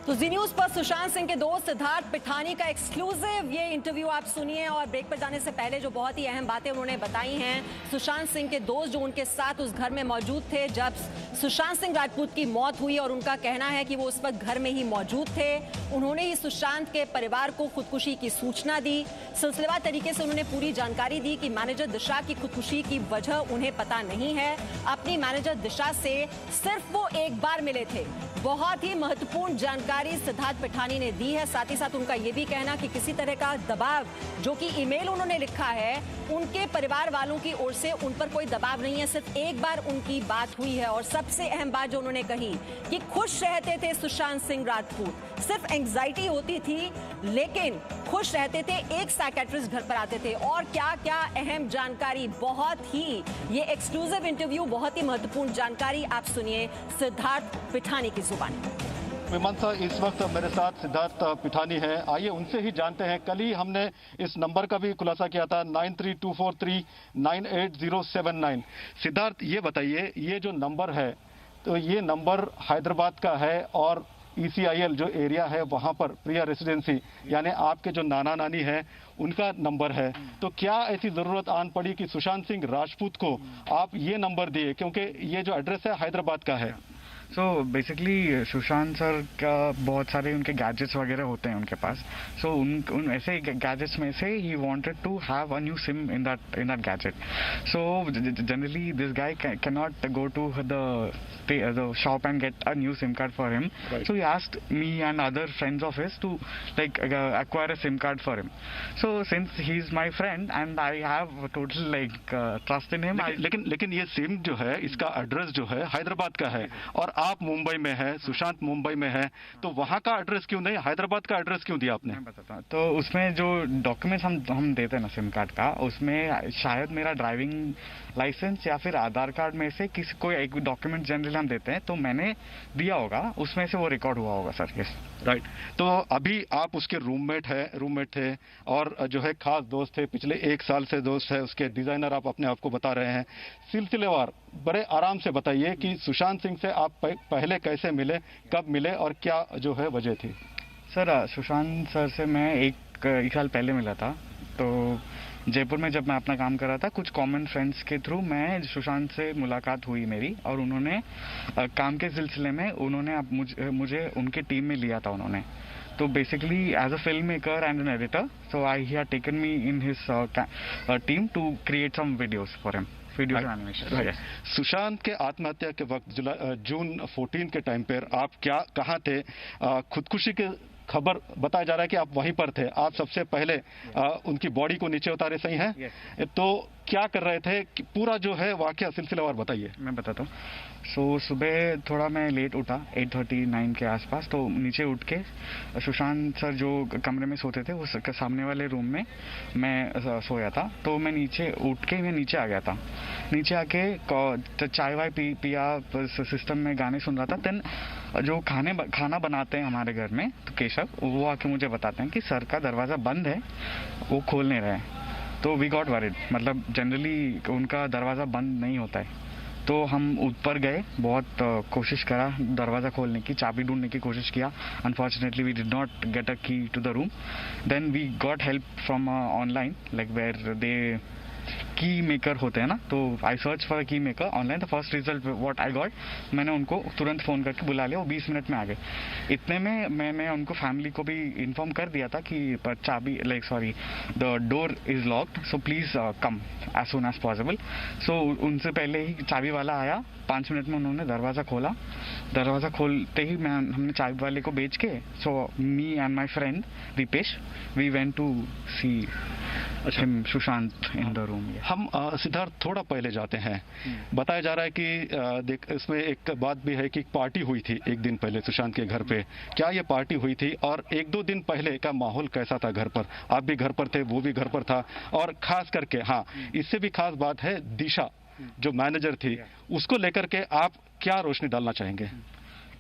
तो जी न्यूज पर सुशांत सिंह के दोस्त सिद्धार्थ पिठानी का एक्सक्लूसिव ये इंटरव्यू आप सुनिए। और ब्रेक पर जाने से पहले जो बहुत ही अहम बातें उन्होंने बताई हैं, सुशांत सिंह के दोस्त जो उनके साथ उस घर में मौजूद थे जब सुशांत सिंह राजपूत की मौत हुई, और उनका कहना है कि वो उस वक्त घर में ही मौजूद थे। उन्होंने ही सुशांत के परिवार को खुदकुशी की सूचना दी। सिलसिलेवार तरीके से उन्होंने पूरी जानकारी दी कि मैनेजर दिशा की खुदकुशी की वजह उन्हें पता नहीं है। अपनी मैनेजर दिशा से सिर्फ वो एक बार मिले थे। बहुत ही महत्वपूर्ण जानकारी सिद्धार्थ पिठानी ने दी है। साथ ही साथ उनका यह भी कहना कि किसी तरह का दबाव, जो कि ईमेल उन्होंने लिखा है, उनके परिवार वालों की ओर से उन पर कोई दबाव नहीं है। सिर्फ एक बार उनकी बात हुई है। और सबसे अहम बात जो उन्होंने कही कि खुश रहते थे सुशांत सिंह राजपूत, सिर्फ एंग्जाइटी होती थी लेकिन खुश रहते थे। एक साइकियाट्रिस्ट घर पर आते थे। और क्या क्या अहम जानकारी, बहुत ही ये एक्सक्लूसिव इंटरव्यू, बहुत ही महत्वपूर्ण जानकारी आप सुनिए सिद्धार्थ पिठानी की जुबानी। विमंत, इस वक्त मेरे साथ सिद्धार्थ पिठानी है। आइए उनसे ही जानते हैं। कल ही हमने इस नंबर का भी खुलासा किया था, 9324398079। सिद्धार्थ, ये बताइए, ये जो नंबर है तो ये नंबर हैदराबाद का है और ECIL जो एरिया है वहां पर प्रिया रेसिडेंसी यानी आपके जो नाना नानी है उनका नंबर है। तो क्या ऐसी जरूरत आन पड़ी कि सुशांत सिंह राजपूत को आप ये नंबर दिए, क्योंकि ये जो एड्रेस है हैदराबाद का है? सो बेसिकली सुशांत सर का बहुत सारे उनके गैजेट्स वगैरह होते हैं उनके पास। सो उन ऐसे गैजेट्स में से ही wanted to have a new SIM in that gadget. So generally this guy can not go to the shop and get a new SIM card for him. Right. So he asked me and other friends of his to acquire a SIM card for him. So since he's my friend and I have total trust in him. लेकिन ये SIM जो है, इसका address जो है हैदराबाद का है और आप मुंबई में है, सुशांत मुंबई में है, तो वहाँ का एड्रेस क्यों नहीं, हैदराबाद का एड्रेस क्यों दिया आपने? मैं बताता हूँ। तो उसमें जो डॉक्यूमेंट्स हम देते हैं ना सिम कार्ड का, उसमें शायद मेरा ड्राइविंग लाइसेंस या फिर आधार कार्ड में से किसी कोई एक डॉक्यूमेंट जनरली हम देते हैं, तो मैंने दिया होगा, उसमें से वो रिकॉर्ड हुआ होगा सर। Yes right. तो अभी आप उसके रूममेट थे और जो है खास दोस्त थे, पिछले 1 साल से दोस्त है, उसके डिजाइनर आप अपने आप को बता रहे हैं। सिलसिलेवार बड़े आराम से बताइए कि सुशांत सिंह से आप पहले कैसे मिले, कब मिले और क्या जो है वजह थी? सर सुशांत सर से मैं एक साल पहले मिला था। तो जयपुर में जब मैं अपना काम कर रहा था, कुछ कॉमन फ्रेंड्स के थ्रू मैं सुशांत से मुलाकात हुई मेरी, और उन्होंने काम के सिलसिले में उन्होंने मुझे उनके टीम में लिया था उन्होंने। तो basically as a film maker and an editor, so he had taken me in his team to create some videos for him, videos and animation. Sushant के आत्महत्या के वक्त जून 14 के टाइम पर आप कहाँ थे? खुदकुशी के खबर बताया जा रहा है कि आप वहीं पर थे, आप सबसे पहले उनकी बॉडी को नीचे उतारे, सही है? तो क्या कर रहे थे, पूरा जो है वाकया सिलसिलेवार बताइए। मैं बताता हूँ। सो सुबह थोड़ा मैं लेट उठा, 8:39 के आसपास। तो नीचे उठ के सुशांत सर जो कमरे में सोते थे उस सामने वाले रूम में मैं सोया था। तो मैं नीचे उठ के मैं नीचे आ गया था। नीचे आके चाय वाय पिया, सिस्टम में गाने सुन रहा था। देन जो खाना बनाते हैं हमारे घर में, तो केशव वो आके मुझे बताते हैं कि सर का दरवाज़ा बंद है, वो खोल नहीं रहे हैं। तो वी गॉट वरीड, मतलब जनरली उनका दरवाज़ा बंद नहीं होता है। तो हम ऊपर गए, बहुत कोशिश करा दरवाज़ा खोलने की, चाबी ढूंढने की कोशिश किया। Unfortunately we did not get a key to the room. Then we got help from online, where they key maker होते हैं ना, तो I search for key maker online. The first result what I got, मैंने उनको तुरंत phone करके बुला लिया, वो 20 मिनट में आ गए। इतने में मैंने उनको फैमिली को भी इन्फॉर्म कर दिया था कि चाबी the door is locked, so please come as soon as possible. So उनसे पहले ही चाबी वाला आया, 5 मिनट में उन्होंने दरवाज़ा खोला। दरवाज़ा खोलते ही हमने चाबी वाले को बेच के, so me and my friend Dipesh, we went to see Sushant in the room. हम सिद्धार्थ थोड़ा पहले जाते हैं। बताया जा रहा है कि इसमें एक बात भी है कि पार्टी हुई थी एक दिन पहले सुशांत के घर पे। क्या ये पार्टी हुई थी और 1-2 दिन पहले का माहौल कैसा था घर पर? आप भी घर पर थे, वो भी घर पर था, और खास करके हाँ, इससे भी खास बात है दिशा जो मैनेजर थी, उसको लेकर के आप क्या रोशनी डालना चाहेंगे?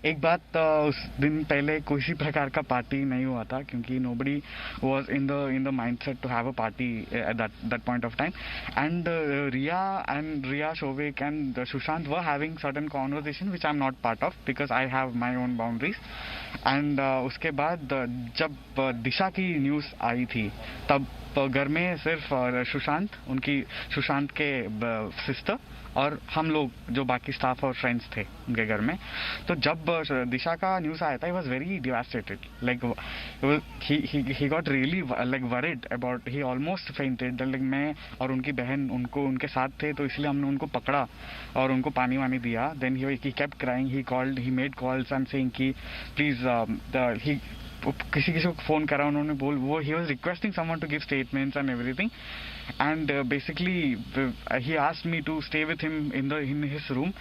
एक बात, उस दिन पहले किसी प्रकार का पार्टी नहीं हुआ था, क्योंकि nobody was in the mindset to have a party at that point of time. And Riya Shovik and Sushant were having certain conversation which I'm not part of because I have my own boundaries. And उसके बाद जब दिशा की news आई थी तब घर में सिर्फ सुशांत के सिस्टर और हम लोग जो बाकी स्टाफ और फ्रेंड्स थे उनके घर में। तो जब दिशा का न्यूज़ आया था, he was very devastated, like he got really like worried about, he almost fainted. Like मैं और उनकी बहन उनके साथ थे, तो इसलिए हमने उनको पकड़ा और उनको पानी वानी दिया। Then he kept crying, he made calls and saying कि प्लीज किसी को फोन करा उन्होंने, वो he was requesting someone to give statements and everything. And basically he asked me to stay with him in his room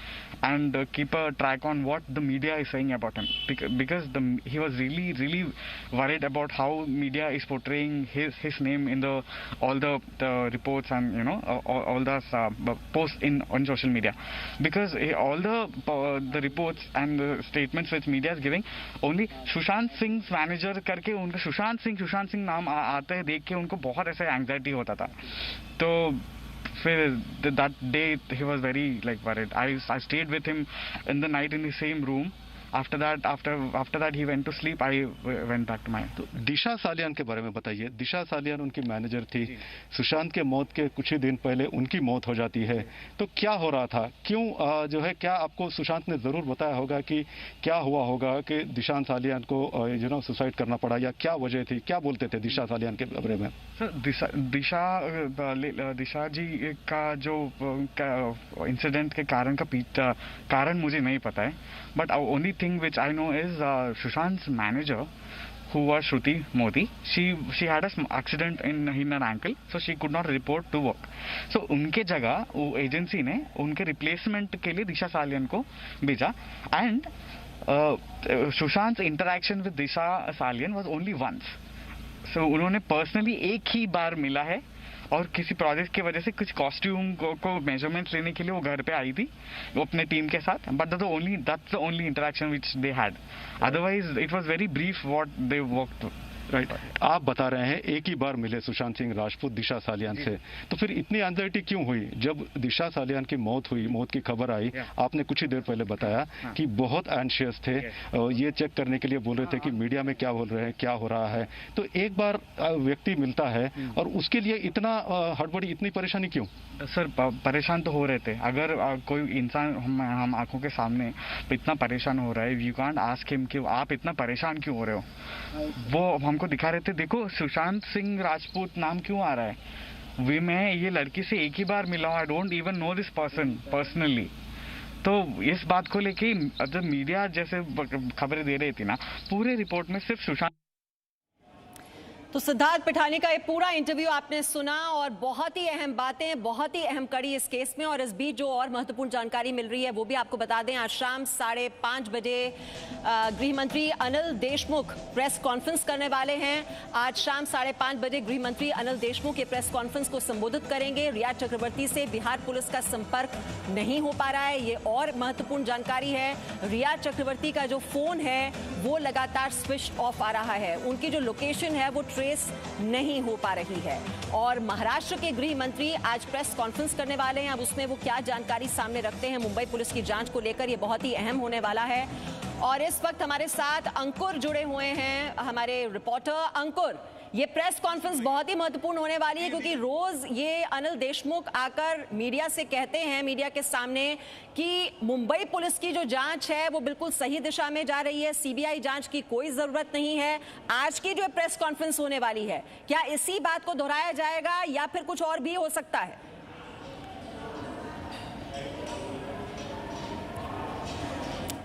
and keep a track on what the media is saying about him, because he was really worried about how media is portraying his name in all the reports and all the posts on social media, because all the reports and the statements which media is giving, only Sushant Singh manager करके उनका सुशांत सिंह नाम आते देख के उनको बहुत ऐसा anxiety होता था। तो फिर that day he was very worried. I stayed with him in the night in the same room. After that he went to sleep. I went back to my. तो दिशा सालियान के बारे में बताइए। दिशा सालियान उनकी मैनेजर थी। सुशांत के मौत के कुछ ही दिन पहले उनकी मौत हो जाती है, तो क्या हो रहा था, क्यों जो है, क्या आपको सुशांत ने जरूर बताया होगा कि क्या हुआ होगा कि दिशा सालियान को सुसाइड करना पड़ा, या क्या वजह थी, क्या बोलते थे दिशा सालियान के बारे में? दिशा जी का जो इंसिडेंट के कारण मुझे नहीं पता है, but only thing which I know is Sushant's manager, who was Shruti Modi, she had a accident in her ankle, so she could not report to work. So उनके जगह वो एजेंसी ने उनके रिप्लेसमेंट के लिए दिशा सालियन को भेजा, and Sushant's interaction with Disha Salian was only once. So उन्होंने पर्सनली एक ही बार मिला है, और किसी प्रोजेक्ट की वजह से कुछ कॉस्ट्यूम को मेजरमेंट्स लेने के लिए वो घर पे आई थी वो अपने टीम के साथ, but that's the only interaction which they had. Otherwise it was very brief what they worked. Right, आप बता रहे हैं एक ही बार मिले सुशांत सिंह राजपूत दिशा सालियान से, तो फिर इतनी एंजाइटी क्यों हुई जब दिशा सालियान की मौत हुई, मौत की खबर आई? आपने कुछ ही देर पहले बताया कि बहुत एंशियस थे, ये चेक करने के लिए बोल रहे थे कि मीडिया में क्या बोल रहे हैं, क्या हो रहा है। तो एक बार व्यक्ति मिलता है और उसके लिए इतना हड़बड़ी, इतनी परेशानी क्यों? सर परेशान तो हो रहे थे, अगर कोई इंसान हम आंखों के सामने इतना परेशान हो रहा है, यू कांट आस्क हिम कि आप इतना परेशान क्यों हो रहे हो। वो हमको दिखा रहे थे, देखो सुशांत सिंह राजपूत नाम क्यों आ रहा है, मैं ये लड़की से एक ही बार मिला हूँ, I don't even know this person personally. तो इस बात को लेके जब मीडिया जैसे खबरें दे रही थी ना, पूरे रिपोर्ट में सिर्फ सुशांत। तो सिद्धार्थ पिठानी का ये पूरा इंटरव्यू आपने सुना, और बहुत ही अहम बातें, बहुत ही अहम कड़ी इस केस में। और इस बीच जो और महत्वपूर्ण जानकारी मिल रही है वो भी आपको बता दें। आज शाम 5:30 बजे गृह मंत्री अनिल देशमुख प्रेस कॉन्फ्रेंस करने वाले हैं। आज शाम 5:30 बजे गृह मंत्री अनिल देशमुख ये प्रेस कॉन्फ्रेंस को संबोधित करेंगे। रिया चक्रवर्ती से बिहार पुलिस का संपर्क नहीं हो पा रहा है, ये और महत्वपूर्ण जानकारी है। रिया चक्रवर्ती का जो फोन है वो लगातार स्विच ऑफ आ रहा है, उनकी जो लोकेशन है वो नहीं हो पा रही है। और महाराष्ट्र के गृह मंत्री आज प्रेस कॉन्फ्रेंस करने वाले हैं। अब उसमें वो क्या जानकारी सामने रखते हैं मुंबई पुलिस की जांच को लेकर, ये बहुत ही अहम होने वाला है। और इस वक्त हमारे साथ अंकुर जुड़े हुए हैं, हमारे रिपोर्टर। अंकुर, ये प्रेस कॉन्फ्रेंस बहुत ही महत्वपूर्ण होने वाली है, क्योंकि रोज ये अनिल देशमुख आकर मीडिया से कहते हैं, मीडिया के सामने, कि मुंबई पुलिस की जो जांच है वो बिल्कुल सही दिशा में जा रही है, सीबीआई जांच की कोई जरूरत नहीं है। आज की जो प्रेस कॉन्फ्रेंस होने वाली है, क्या इसी बात को दोहराया जाएगा या फिर कुछ और भी हो सकता है?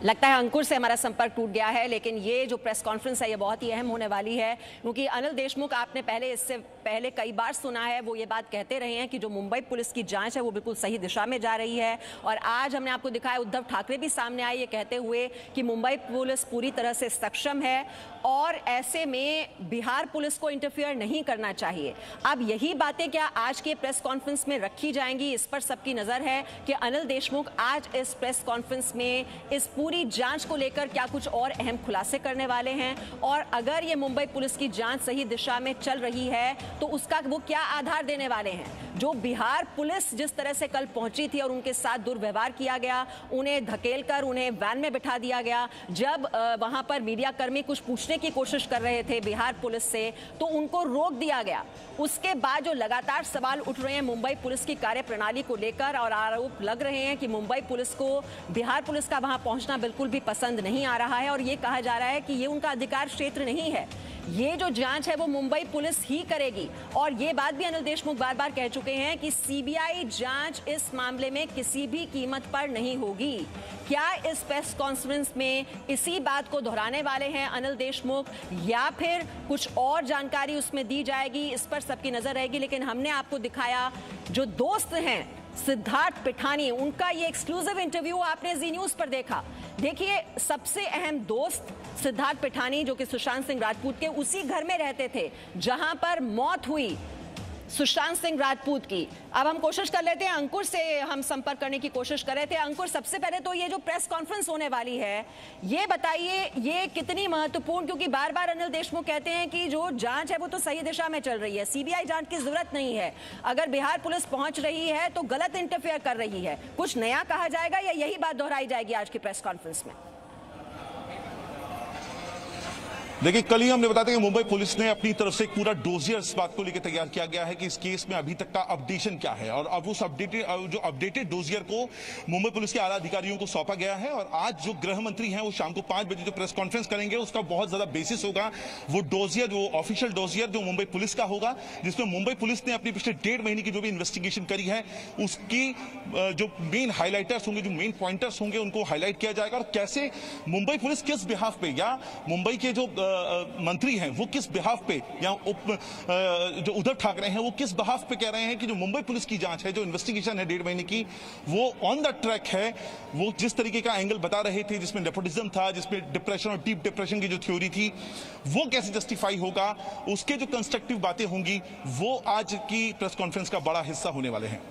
लगता है अंकुर से हमारा संपर्क टूट गया है, लेकिन ये जो प्रेस कॉन्फ्रेंस है ये बहुत ही अहम होने वाली है, क्योंकि अनिल देशमुख आपने इससे पहले कई बार सुना है, वो ये बात कहते रहे हैं कि जो मुंबई पुलिस की जांच है वो बिल्कुल सही दिशा में जा रही है। और आज हमने आपको दिखाया उद्धव ठाकरे भी सामने आए ये कहते हुए कि मुंबई पुलिस पूरी तरह से सक्षम है और ऐसे में बिहार पुलिस को इंटरफियर नहीं करना चाहिए। अब यही बातें क्या आज के प्रेस कॉन्फ्रेंस में रखी जाएंगी, इस पर सबकी नजर है कि अनिल देशमुख आज इस प्रेस कॉन्फ्रेंस में इस पूरी जांच को लेकर क्या कुछ और अहम खुलासे करने वाले हैं, और अगर ये मुंबई पुलिस की जांच सही दिशा में चल रही है तो उसका वो क्या आधार देने वाले हैं। जो बिहार पुलिस जिस तरह से कल पहुंची थी और उनके साथ दुर्व्यवहार किया गया, उन्हें धकेलकर उन्हें वैन में बिठा दिया गया, जब वहां पर मीडिया कर्मी कुछ पूछने की कोशिश कर रहे थे बिहार पुलिस से तो उनको रोक दिया गया। उसके बाद जो लगातार सवाल उठ रहे हैं मुंबई पुलिस की कार्यप्रणाली को लेकर, और आरोप लग रहे हैं कि मुंबई पुलिस को बिहार पुलिस का वहां पहुंचना बिल्कुल भी पसंद नहीं आ रहा है, और ये कहा जा रहा है कि ये उनका अधिकार क्षेत्र नहीं है, ये जो जांच है वो मुंबई पुलिस ही करेगी। और ये बात भी अनिल देशमुख बार बार कह चुके हैं कि सीबीआई जांच इस मामले में किसी भी कीमत पर नहीं होगी। क्या इस प्रेस कॉन्फ्रेंस में इसी बात को दोहराने वाले हैं अनिल देशमुख, या फिर कुछ और जानकारी उसमें दी जाएगी, इस पर सबकी नजर रहेगी। लेकिन हमने आपको दिखाया जो दोस्त हैं सिद्धार्थ पिठानी, उनका ये एक्सक्लूसिव इंटरव्यू आपने जी न्यूज पर देखा। देखिए, सबसे अहम दोस्त सिद्धार्थ पिठानी जो कि सुशांत सिंह राजपूत के उसी घर में रहते थे जहां पर मौत हुई सुशांत सिंह राजपूत की। अब हम कोशिश कर लेते हैं, अंकुर से हम संपर्क करने की कोशिश कर रहे थे। अंकुर, सबसे पहले तो ये जो प्रेस कॉन्फ्रेंस होने वाली है ये बताइए ये कितनी महत्वपूर्ण, क्योंकि बार बार अनिल देशमुख कहते हैं कि जो जांच है वो तो सही दिशा में चल रही है, सीबीआई जांच की जरूरत नहीं है, अगर बिहार पुलिस पहुंच रही है तो गलत इंटरफेयर कर रही है। कुछ नया कहा जाएगा या यही बात दोहराई जाएगी आज की प्रेस कॉन्फ्रेंस में? देखिए, कल ही हमने बताया था कि मुंबई पुलिस ने अपनी तरफ से एक पूरा डोजियर इस बात को लेकर तैयार किया गया है कि इस केस में अभी तक का अपडेशन क्या है, और अब उस अपडेटेड डोजियर को मुंबई पुलिस के आला अधिकारियों को सौंपा गया है। और आज जो गृह मंत्री हैं वो शाम को 5 बजे जो प्रेस कॉन्फ्रेंस करेंगे उसका बहुत ज्यादा बेसिस होगा वो डोजियर, वो ऑफिशियल डोजियर जो मुंबई पुलिस का होगा, जिसमें मुंबई पुलिस ने अपनी पिछले 1.5 महीने की जो भी इन्वेस्टिगेशन करी है उसकी जो मेन हाईलाइटर्स होंगे, जो मेन पॉइंटर्स होंगे, उनको हाईलाइट किया जाएगा। और कैसे मुंबई पुलिस किस बिहाफ पे, या मुंबई के जो मंत्री हैं वो किस बिहाफ पे, या जो उद्धव ठाकरे हैं वो किस बिहाफ पे कह रहे हैं कि जो मुंबई पुलिस की जांच है, जो इन्वेस्टिगेशन है 1.5 महीने की, वो ऑन द ट्रैक है। वो जिस तरीके का एंगल बता रहे थे, जिसमें नेपोटिज्म था, जिसमें डिप्रेशन और डीप डिप्रेशन की जो थ्योरी थी, वो कैसे जस्टिफाई होगा, उसके जो कंस्ट्रक्टिव बातें होंगी वो आज की प्रेस कॉन्फ्रेंस का बड़ा हिस्सा होने वाले हैं।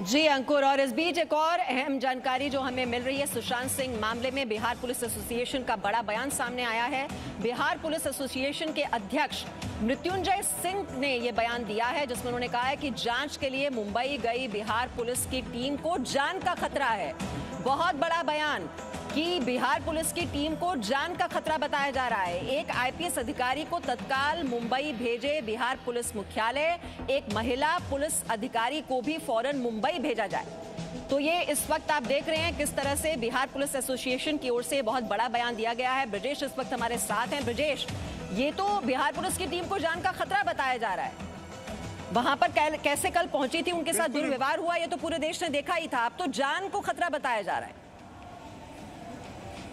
जी अंकुर, और इस बीच एक और अहम जानकारी जो हमें मिल रही है, सुशांत सिंह मामले में बिहार पुलिस एसोसिएशन का बड़ा बयान सामने आया है। बिहार पुलिस एसोसिएशन के अध्यक्ष मृत्युंजय सिंह ने यह बयान दिया है जिसमें उन्होंने कहा है कि जांच के लिए मुंबई गई बिहार पुलिस की टीम को जान का खतरा है। बहुत बड़ा बयान कि बिहार पुलिस की टीम को जान का खतरा बताया जा रहा है। एक आईपीएस अधिकारी को तत्काल मुंबई भेजे बिहार पुलिस मुख्यालय, एक महिला पुलिस अधिकारी को भी फौरन मुंबई भेजा जाए। तो ये इस वक्त आप देख रहे हैं किस तरह से बिहार पुलिस एसोसिएशन की ओर से बहुत बड़ा बयान दिया गया है। ब्रजेश इस वक्त हमारे साथ हैं। ब्रजेश, ये तो बिहार पुलिस की टीम को जान का खतरा बताया जा रहा है, वहां पर कैसे कल पहुंची थी, उनके साथ दुर्व्यवहार हुआ, ये तो पूरे देश ने देखा ही था। अब तो जान को खतरा बताया जा रहा है।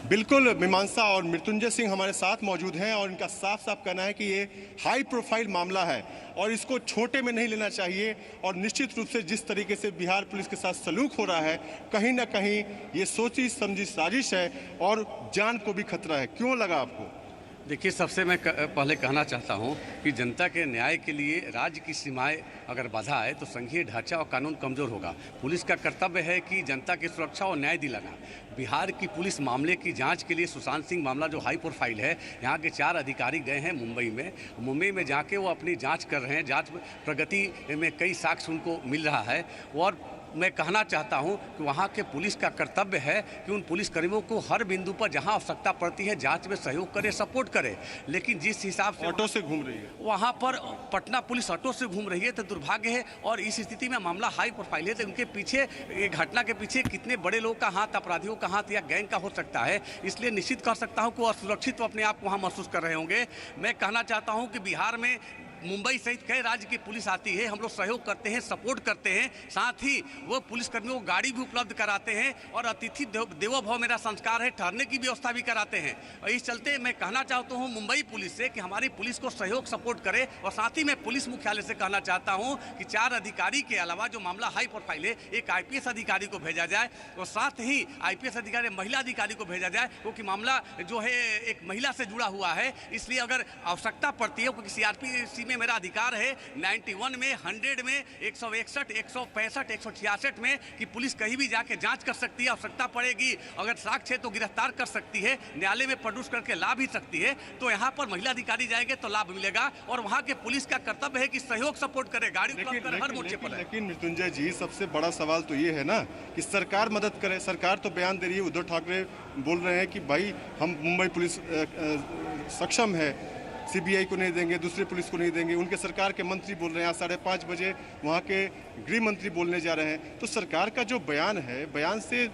बिल्कुल, मीमांसा और मृत्युंजय सिंह हमारे साथ मौजूद हैं और इनका साफ साफ कहना है कि ये हाई प्रोफाइल मामला है और इसको छोटे में नहीं लेना चाहिए। और निश्चित रूप से जिस तरीके से बिहार पुलिस के साथ सलूक हो रहा है, कहीं ना कहीं ये सोची समझी साजिश है और जान को भी खतरा है। क्यों लगा आपको? देखिए, सबसे मैं पहले कहना चाहता हूं कि जनता के न्याय के लिए राज्य की सीमाएं अगर बाधा है तो संघीय ढांचा और कानून कमजोर होगा। पुलिस का कर्तव्य है कि जनता की सुरक्षा और न्याय दिलाना। बिहार की पुलिस मामले की जांच के लिए सुशांत सिंह मामला जो हाई प्रोफाइल है, यहाँ के 4 अधिकारी गए हैं मुंबई में जाके वो अपनी जाँच कर रहे हैं। जाँच प्रगति में कई साक्ष्य उनको मिल रहा है और मैं कहना चाहता हूं कि वहां के पुलिस का कर्तव्य है कि उन पुलिसकर्मियों को हर बिंदु पर जहां आवश्यकता पड़ती है जांच में सहयोग करे, सपोर्ट करे। लेकिन जिस हिसाब से ऑटो से घूम रही है वहां पर पटना पुलिस ऑटो से घूम रही है तो दुर्भाग्य है। और इस स्थिति में मामला हाई प्रोफाइल है तो उनके पीछे, घटना के पीछे कितने बड़े लोग का हाथ, अपराधियों का हाथ या गैंग का हो सकता है। इसलिए निश्चित कर सकता हूँ कि वो असुरक्षित अपने आप को वहाँ महसूस कर रहे होंगे। मैं कहना चाहता हूँ कि बिहार में मुंबई सहित कई राज्य की पुलिस आती है, हम लोग सहयोग करते हैं, सपोर्ट करते हैं, साथ ही वो पुलिसकर्मियों को गाड़ी भी उपलब्ध कराते हैं और अतिथि देवो भव मेरा संस्कार है, ठहरने की व्यवस्था भी कराते हैं। और इस चलते मैं कहना चाहता हूं मुंबई पुलिस से कि हमारी पुलिस को सहयोग सपोर्ट करे। और साथ ही मैं पुलिस मुख्यालय से कहना चाहता हूं कि 4 अधिकारी के अलावा जो मामला हाई प्रोफाइल है, एक आईपीएस अधिकारी को भेजा जाए और साथ ही आईपीएस अधिकारी, महिला अधिकारी को भेजा जाए, क्योंकि मामला जो है एक महिला से जुड़ा हुआ है। इसलिए अगर आवश्यकता पड़ती है, क्योंकि सीआरपीसी में मेरा अधिकार है 91 में, 100 में, 161, 165, 166 में कि पुलिस कहीं भी जाके जांच कर सकती है, आवश्यकता पड़ेगी अगर साक्ष्य है तो गिरफ्तार कर सकती है, न्यायालय में प्रोड्यूस करके ला भी सकती है। तो यहाँ पर महिला अधिकारी जाएंगे तो लाभ मिलेगा और वहाँ के पुलिस का कर्तव्य है कि सहयोग सपोर्ट करे, गाड़ी उपलब्ध करे, हर मोर्चे पर। लेकिन मृत्युंजय जी, सबसे बड़ा सवाल तो ये है ना कि सरकार मदद करे। सरकार तो बयान दे रही है, उद्धव ठाकरे बोल रहे हैं कि भाई हम मुंबई पुलिस सक्षम है, सीबीआई को नहीं देंगे, दूसरे पुलिस को नहीं देंगे। उनके सरकार के मंत्री बोल रहे हैं, आज 5:30 बजे वहाँ के गृह मंत्री बोलने जा रहे हैं। तो सरकार का जो बयान है, बयान से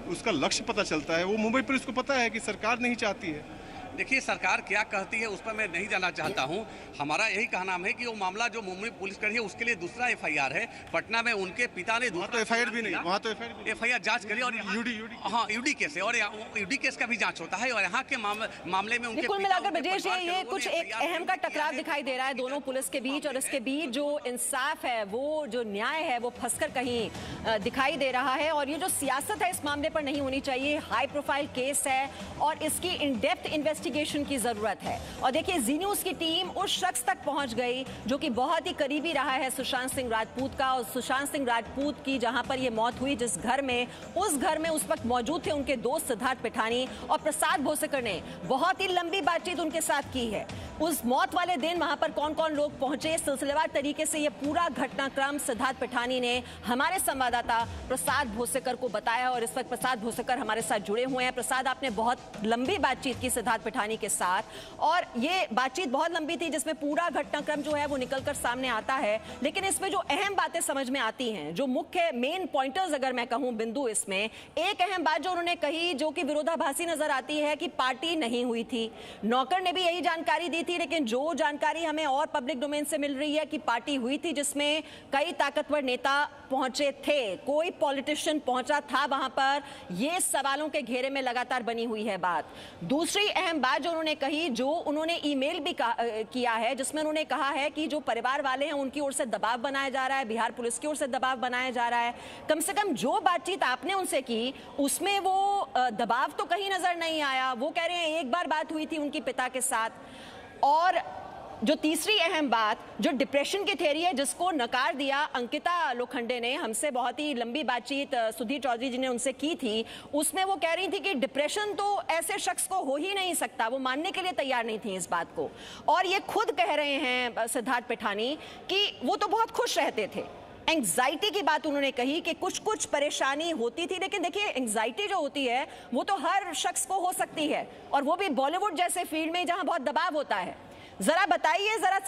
उसका लक्ष्य पता चलता है। वो मुंबई पुलिस को पता है कि सरकार नहीं चाहती है। देखिए सरकार क्या कहती है उस पर मैं नहीं जाना चाहता हूं। हमारा यही कहना है कि वो मामला जो मुंबई पुलिस करी है उसके लिए दूसरा एफआईआर है। पटना में उनके पिता ने दूसरा एफआईआर भी नहीं, वहाँ तो एफआईआर जांच करी और यूडी केस है और यूडी केस का भी जांच होता है और यहाँ के मामले में उनके कुल मिलाकर ब्रजेश ये कुछ एक अहम का टकराव दिखाई दे रहा है दोनों पुलिस के बीच, और इसके बीच जो इंसाफ है, वो जो न्याय है, वो फंसकर कहीं दिखाई दे रहा है। और ये जो सियासत है इस मामले पर नहीं होनी चाहिए। हाई प्रोफाइल केस है और इसकी इन डेप्थ इन्वेस्टिगेशन की जरूरत है। और देखिए जी न्यूज़ की टीम उस शख्स तक पहुंच गई जो कि बहुत ही करीबी रहा है सुशांत सिंह राजपूत का, और सुशांत सिंह राजपूत की जहां पर यह मौत हुई, जिस घर में, उस घर में उस वक्त मौजूद थे उनके दोस्त सिद्धार्थ पिठानी और प्रसाद भोसेकर ने बहुत ही लंबी बातचीत उनके साथ की है। उस मौत वाले दिन वहां पर कौन कौन लोग पहुंचे, सिलसिलेवार तरीके से यह पूरा घटनाक्रम सिद्धार्थ पिठानी ने हमारे संवाददाता प्रसाद भोसेकर को बताया और इस वक्त प्रसाद भोसेकर हमारे साथ जुड़े हुए हैं। प्रसाद, आपने बहुत लंबी बातचीत की सिद्धार्थ पिठानी के साथ और ये बातचीत बहुत लंबी थी जिसमें पूरा घटनाक्रम जो है वो निकलकर सामने आता है, लेकिन इसमें जो अहम बातें समझ में आती हैं, जो मुख्य मेन पॉइंटर्स अगर मैं कहूं बिंदु, इसमें एक अहम बात जो उन्होंने कही जो कि विरोधाभासी नजर आती है कि पार्टी नहीं हुई थी। नौकर ने भी यही जानकारी दी थी, लेकिन जो जानकारी हमें और पब्लिक डोमेन से मिल रही है कि पार्टी हुई थी जिसमें कई ताकतवर नेता पहुंचे थे, कोई पॉलिटिशियन पहुंचा था वहां पर, ये सवालों के घेरे में लगातार बनी हुई है बात। दूसरी अहम बात जो उन्होंने कही, जो उन्होंने ईमेल भी किया है जिसमें उन्होंने कहा है कि जो परिवार वाले हैं उनकी ओर से दबाव बनाया जा रहा है, बिहार पुलिस की ओर से दबाव बनाया जा रहा है। कम से कम जो बातचीत आपने उनसे की उसमें वो दबाव तो कहीं नजर नहीं आया। वो कह रहे हैं एक बार बात हुई थी उनके पिता के साथ। और जो तीसरी अहम बात, जो डिप्रेशन की थ्योरी है जिसको नकार दिया अंकिता लोखंडे ने, हमसे बहुत ही लंबी बातचीत सुधीर चौधरी जी ने उनसे की थी, उसमें वो कह रही थी कि डिप्रेशन तो ऐसे शख्स को हो ही नहीं सकता, वो मानने के लिए तैयार नहीं थी इस बात को। और ये खुद कह रहे हैं सिद्धार्थ पिठानी कि वो तो बहुत खुश रहते थे। एंग्जाइटी की बात उन्होंने कही कि कुछ परेशानी होती थी, लेकिन देखिए एंग्जाइटी जो होती है वो तो हर शख्स को हो सकती है, और वो भी बॉलीवुड जैसे फील्ड में जहां बहुत दबाव होता है। जरा बताइए जरा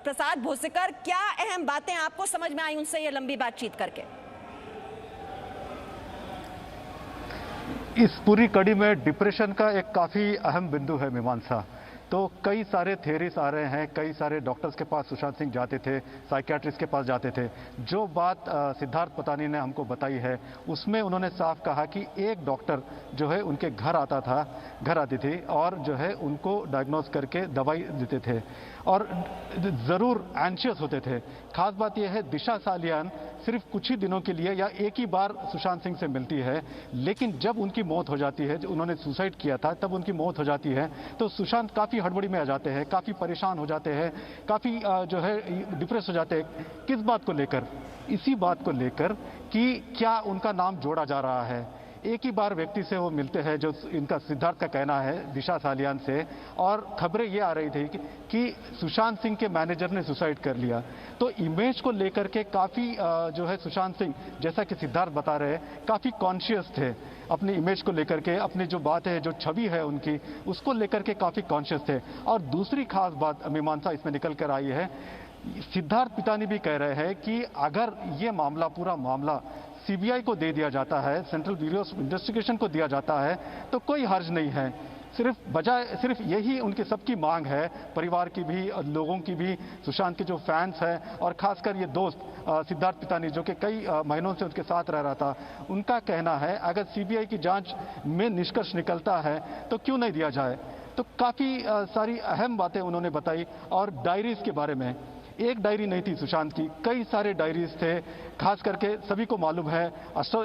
प्रसाद भोसेकर, क्या अहम बातें आपको समझ में आई उनसे ये लंबी बातचीत करके? इस पूरी कड़ी में डिप्रेशन का एक काफी अहम बिंदु है मीमांसा। तो कई सारे थ्योरीज आ रहे हैं, कई सारे डॉक्टर्स के पास सुशांत सिंह जाते थे, साइकियाट्रिस्ट के पास जाते थे। जो बात सिद्धार्थ पिठानी ने हमको बताई है उसमें उन्होंने साफ कहा कि एक डॉक्टर जो है उनके घर आती थी और जो है उनको डायग्नोज करके दवाई देते थे और जरूर एंशियस होते थे। खास बात यह है दिशा सालियान सिर्फ कुछ ही दिनों के लिए या एक ही बार सुशांत सिंह से मिलती है, लेकिन जब उनकी मौत हो जाती है, जो उन्होंने सुसाइड किया था तब उनकी मौत हो जाती है, तो सुशांत काफी हड़बड़ी में आ जाते हैं, काफी परेशान हो जाते हैं, काफी जो है डिप्रेस हो जाते हैं। किस बात को लेकर? इसी बात को लेकर कि क्या उनका नाम जोड़ा जा रहा है। एक ही बार व्यक्ति से वो मिलते हैं, जो इनका सिद्धार्थ का कहना है, दिशा सालियान से, और खबरें ये आ रही थी कि सुशांत सिंह के मैनेजर ने सुसाइड कर लिया। तो इमेज को लेकर के काफी जो है सुशांत सिंह, जैसा कि सिद्धार्थ बता रहे हैं, काफी कॉन्शियस थे अपनी इमेज को लेकर के, अपनी जो बात है, जो छवि है उनकी, उसको लेकर के काफी कॉन्शियस थे। और दूसरी खास बात मीमांसा इसमें निकल कर आई है, सिद्धार्थ पिठानी भी कह रहे हैं कि अगर ये मामला, पूरा मामला सीबीआई को दे दिया जाता है, सेंट्रल ब्यूरो ऑफ इन्वेस्टिगेशन को दिया जाता है, तो कोई हर्ज नहीं है। सिर्फ यही उनकी सबकी मांग है, परिवार की भी, लोगों की भी, सुशांत के जो फैंस हैं और खासकर ये दोस्त सिद्धार्थ पिठानी जो कि कई महीनों से उसके साथ रह रहा था, उनका कहना है अगर सीबीआई की जांच में निष्कर्ष निकलता है तो क्यों नहीं दिया जाए। तो काफी सारी अहम बातें उन्होंने बताई। और डायरीज के बारे में, एक डायरी नहीं थी सुशांत की, कई सारे डायरीज थे। खास करके सभी को मालूम है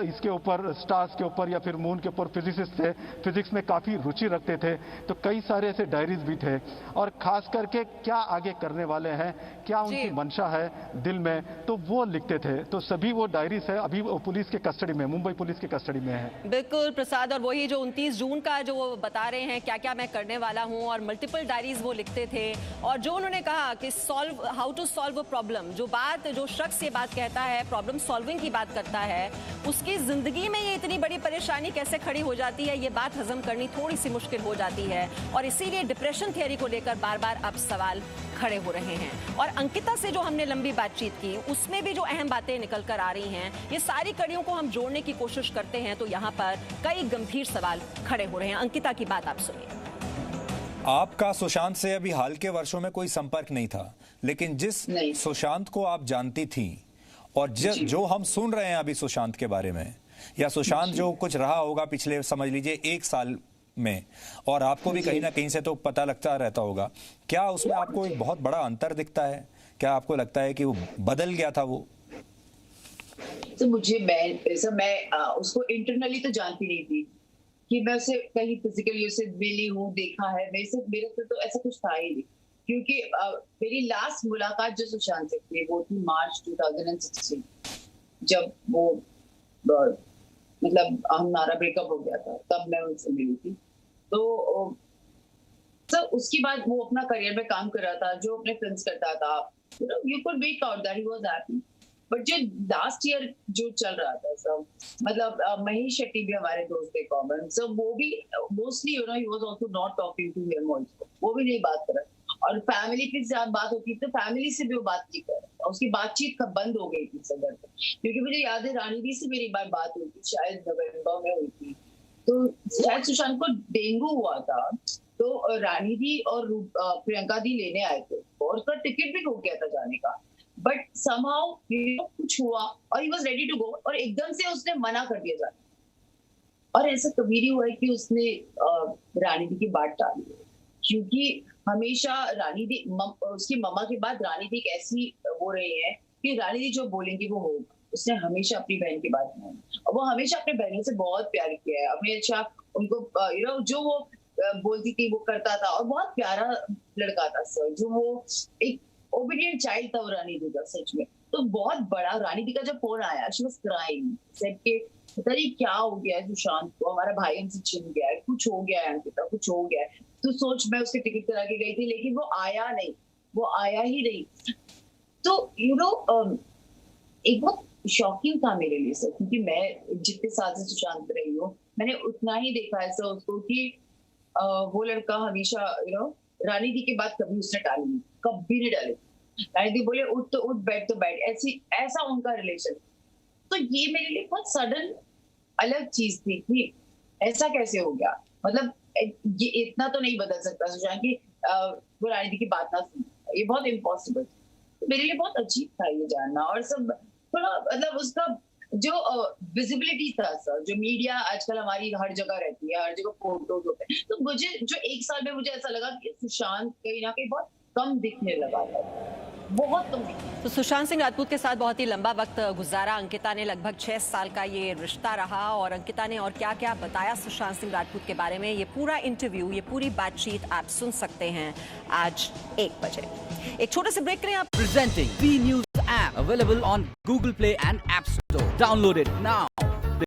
इसके ऊपर, स्टार्स के ऊपर या फिर मून के ऊपर फिजिसिस्ट थे, फिजिक्स में काफी रुचि रखते थे, तो कई सारे ऐसे डायरीज भी थे। और खास करके क्या आगे करने वाले हैं, क्या उनकी मंशा है दिल में, तो वो लिखते थे। तो सभी वो डायरीज है अभी पुलिस के कस्टडी में, मुंबई पुलिस के कस्टडी में है। बिल्कुल प्रसाद, और वही जो 29 जून का जो वो बता रहे हैं क्या क्या मैं करने वाला हूं, और मल्टीपल डायरीज वो लिखते थे। और जो उन्होंने कहा कि how to solve a problem, जो शख्स ये बात कहता है, प्रॉब्लम सॉल्विंग की बात करता है, उसकी जिंदगी में ये इतनी बड़ी परेशानी कैसे खड़ी हो जाती है, ये बात हजम करनी थोड़ी सी मुश्किल हो जाती है। और इसीलिए डिप्रेशन थियरी को लेकर बार बार अब सवाल खड़े हो रहे हैं। और अंकिता से जो हमने लंबी बातचीत की, उसमें भी जो अहम बातें निकल कर आ रही हैं, ये सारी कड़ियों को हम जोड़ने की कोशिश करते हैं तो यहाँ पर कई गंभीर सवाल खड़े हो रहे हैं। अंकिता की बात आप सुनिए। आपका सुशांत से अभी हाल के वर्षों में कोई संपर्क नहीं था, लेकिन जिस सुशांत को आप जानती थी और जो हम सुन रहे हैं अभी सुशांत के बारे में, या सुशांत जो कुछ रहा होगा पिछले समझ लीजिए 1 साल में, और आपको भी कहीं ना कहीं से तो पता लगता रहता होगा, क्या उसमें आपको एक बहुत बड़ा अंतर दिखता है? क्या आपको लगता है कि वो बदल गया था वो? तो मैं उसको इंटरनली तो जानती नहीं थी कि मैं उसे कहीं फिजिकली उसे मिली हूँ, देखा है। मेरे से तो ऐसा कुछ था ही नहीं, क्योंकि मेरी लास्ट मुलाकात जो सुशांत से थी वो थी मार्च 2016, जब वो मतलब हमारा ब्रेकअप हो गया था, तब मैं उनसे मिली थी। तो उसके बाद वो अपना करियर में काम कर रहा था, जो अपने फिल्म्स करता था, you could make out that he was happy. But जो लास्ट ईयर जो चल रहा था सब, मतलब महेश शेट्टी भी हमारे दोस्त थे कॉमन, सब वो भी mostly he was also not talking to him also, वो भी नहीं बात कर रहा। और फैमिली के साथ बात होती तो फैमिली से भी वो बात नहीं कर रहा, उसकी बातचीत बंद हो गई थी सदर पे। क्योंकि मुझे याद है रानी दी से मेरी बात हुई थी, शायद नवंबर में हुई थी, तो शायद सुशांत को डेंगू हुआ था, तो रानी दी और प्रियंका दी लेने आए थे और उसका टिकट भी हो गया था जाने का। बट समहाउ कुछ हुआ और he was ready to go, और एकदम से उसने मना कर दिया जाने। और ऐसा कभी नहीं हुआ है कि उसने रानी दी की बात टाली, क्योंकि हमेशा रानी दी उसकी मम्मा के बाद रानी दी ऐसी हो रही है कि रानी दी जो बोलेंगी वो होगा। उसने हमेशा अपनी बहन की बात मानी और वो हमेशा अपने बहनों से बहुत प्यार किया है, हमेशा उनको जो वो बोलती थी वो करता था, और बहुत प्यारा लड़का था सर, जो वो एक ओबीडियंट चाइल्ड था वो रानी दी का, सच में। तो बहुत बड़ा रानी दी का जब फोन आया, शी वाज क्राइंग, सेड के पता नहीं क्या हो गया है सुशांत को, हमारा भाई हमसे छिन गया है, कुछ हो गया है अंकिता, कुछ हो गया है। तो सोच, मैं उसके टिकट करा के गई थी, लेकिन वो आया नहीं, वो आया ही नहीं। तो एक बहुत शॉकिंग था मेरे लिए सर, क्योंकि मैं जितने साल से सुशांत रही हूँ, मैंने उतना ही देखा है सर उसको कि वो लड़का हमेशा रानी दी की बात कभी उसने टाली नहीं, कभी नहीं डाली। रानी दी बोले उठ तो उठ, बैठ तो बैठ, ऐसा उनका रिलेशन। तो ये मेरे लिए बहुत सडन अलग चीज थी कि ऐसा कैसे हो गया। मतलब ये इतना तो नहीं बदल सकता सुशांत की वो रानी दी की बात ना सुन, ये बहुत इम्पॉसिबल। तो मेरे लिए बहुत अजीब था ये जानना, और सब थोड़ा मतलब उसका जो विजिबिलिटी था सर, जो मीडिया आजकल हमारी हर जगह रहती है, हर जगह फोटोज होते हैं, तो मुझे जो 1 साल में मुझे ऐसा लगा कि सुशांत कहीं ना कहीं बहुत कम दिखने लगा था, बहुत कम। तो सुशांत सिंह राजपूत के साथ बहुत ही लंबा वक्त गुजारा अंकिता ने, लगभग 6 साल का ये रिश्ता रहा, और अंकिता ने और क्या क्या बताया सुशांत सिंह राजपूत के बारे में, ये पूरा इंटरव्यू, ये पूरी बातचीत आप सुन सकते हैं आज 1 बजे। एक छोटे से ब्रेक करें आप। Presenting V News app available on Google Play and App Store. Download it now.